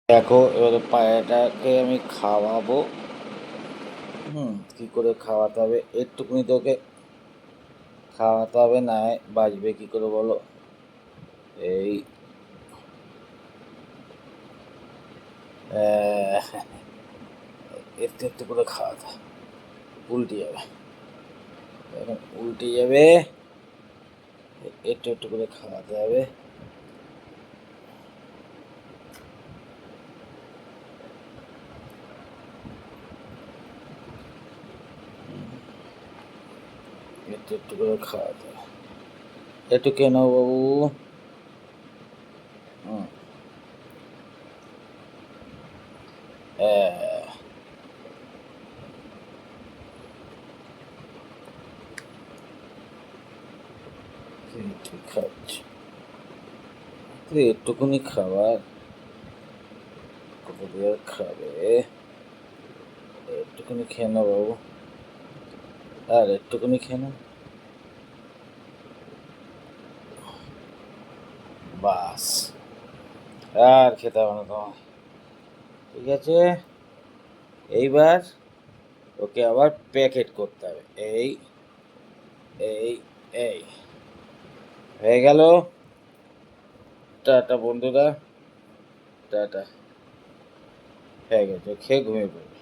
দেখো এবারে পায়রাটাকে আমি খাওয়াবো। কি করে খাওয়াতে হবে? একটুকুনি তোকে খাওয়াতে হবে, না বাঁচবে কি করে বলো? এই একটু একটু করে খাওয়াতে, উল্টে যাবে, এখন উল্টে যাবে। একটু একটু করে খাওয়াতে হবে। একটু একটু করে খাওয়াতে হবে। একটু কেন বাবু? ঠিক খাচ্ছে, একটুকুনি খাবার কত দিয়ে খাবে? একটুকুনি খেয়ে নাও বাবু, আর একটুকুনি খেয়ে নাও, বাস। আর খেতে হবে না তোমার, ঠিক আছে? এইবার ওকে আবার প্যাকেট করতে হবে। এই এই এই হয়ে গেল। টাটা বন্ধুরা, টাটা। হয়ে গেছে, খেয়ে ঘুমিয়ে পড়ো।